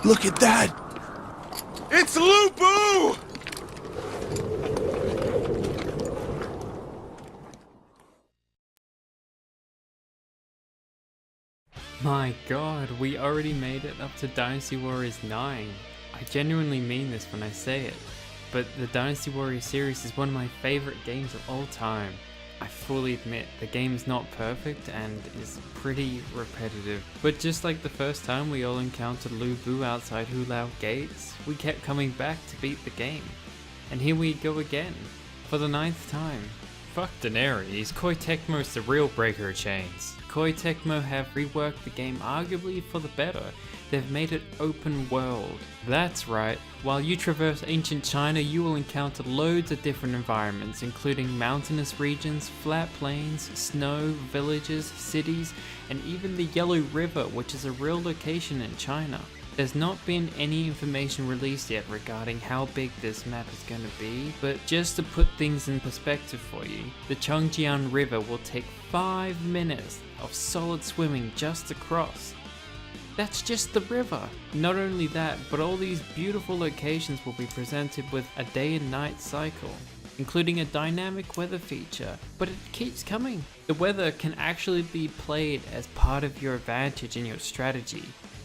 Look at that! It's Lubu! My god, we already made it up to Dynasty Warriors 9. I genuinely mean this when I say it, but the Dynasty Warriors series is one of my favorite games of all time. I fully admit the game is not perfect and is pretty repetitive, but just like the first time we all encountered Lu Bu outside Hulao gates, we kept coming back to beat the game. And here we go again, for the 9th time. Fuck Daenerys, Koei Tecmo's the real breaker of chains. Koei Tecmo have reworked the game arguably for the better. They've made it open world. That's right, while you traverse ancient China, you will encounter loads of different environments, including mountainous regions, flat plains, snow, villages, cities, and even the Yellow River, which is a real location in China. There's not been any information released yet regarding how big this map is going to be, but just to put things in perspective for you, the Chongjiang River will take 5 minutes of solid swimming just to cross. That's just the river. Not only that, but all these beautiful locations will be presented with a day and night cycle, including a dynamic weather feature, but it keeps coming. The weather can actually be played as part of your advantage in your strategy.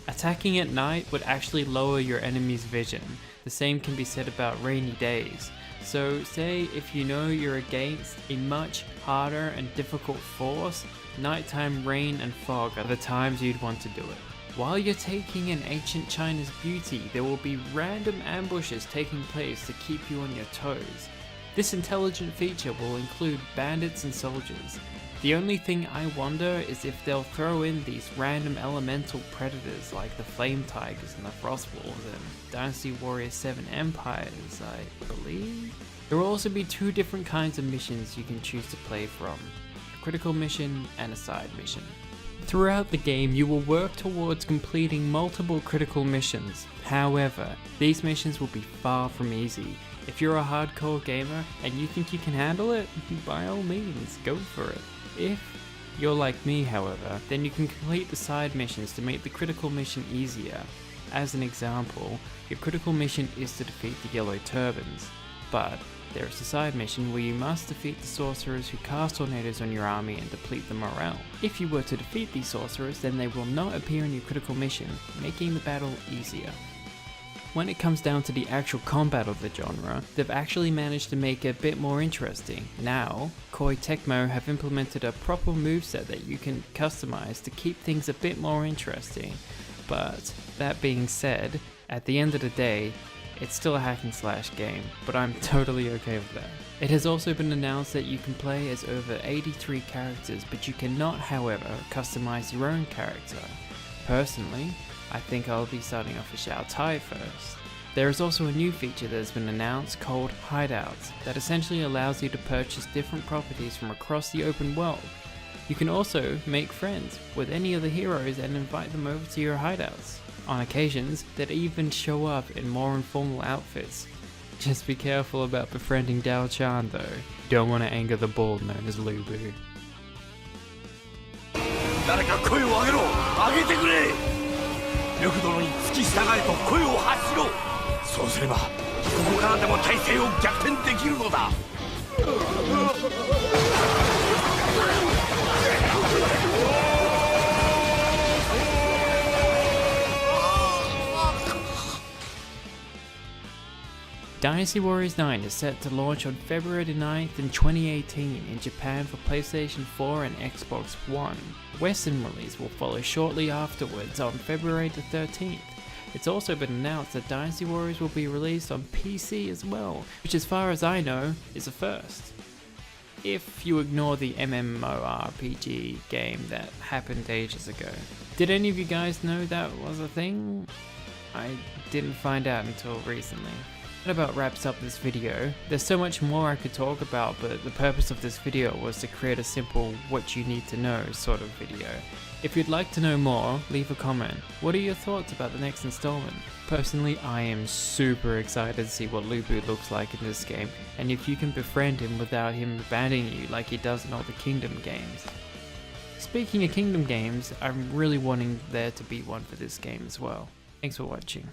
Attacking at night would actually lower your enemy's vision. The same can be said about rainy days. So say if you know you're against a much harder and difficult force, nighttime rain and fog are the times you'd want to do it. While you're taking in ancient China's beauty, there will be random ambushes taking place to keep you on your toes. This intelligent feature will include bandits and soldiers. The only thing I wonder is if they'll throw in these random elemental predators like the Flame Tigers and the Frost Wolves and Dynasty Warriors 7 Empires, I believe. There will also be 2 different kinds of missions you can choose to play from, a critical mission and a side mission. Throughout the game, you will work towards completing multiple critical missions. However, these missions will be far from easy. If you're a hardcore gamer and you think you can handle it, by all means, go for it. If you're like me, however, then you can complete the side missions to make the critical mission easier. As an example, your critical mission is to defeat the Yellow Turbans, but there is a side mission where you must defeat the sorcerers who cast tornadoes on your army and deplete the morale. If you were to defeat these sorcerers, then they will not appear in your critical mission, making the battle easier. When it comes down to the actual combat of the genre, they've actually managed to make it a bit more interesting. Now, Koei Tecmo have implemented a proper moveset that you can customize to keep things a bit more interesting. But that being said, at the end of the day, it's still a hack and slash game, but I'm totally okay with that. It has also been announced that you can play as over 83 characters, but you cannot, however, customize your own character. Personally, I think I'll be starting off with Xiao Tai first. There is also a new feature that has been announced called Hideouts, that essentially allows you to purchase different properties from across the open world. You can also make friends with any of the heroes and invite them over to your hideouts. On occasions, they'd even show up in more informal outfits. Just be careful about befriending Dao Chan though. You don't want to anger the bull known as Lu Bu. 誰か声を上げろ上げてくれ呂布殿に付き従えと声を発しろそうすればここからでも体勢を逆転できるのだ Dynasty Warriors 9 is set to launch on February 9th in 2018 in Japan for PlayStation 4 and Xbox One. Western release will follow shortly afterwards on February the 13th. It's also been announced that Dynasty Warriors will be released on PC as well, which as far as I know is a first. If you ignore the MMORPG game that happened ages ago. Did any of you guys know that was a thing? I didn't find out until recently. That about wraps up this video. There's so much more I could talk about, but the purpose of this video was to create a simple what you need to know sort of video. If you'd like to know more, leave a comment. What are your thoughts about the next installment? Personally, I am super excited to see what Lu Bu looks like in this game, and if you can befriend him without him abandoning you like he does in all the Kingdom games. Speaking of Kingdom games, I'm really wanting there to be one for this game as well. Thanks for watching.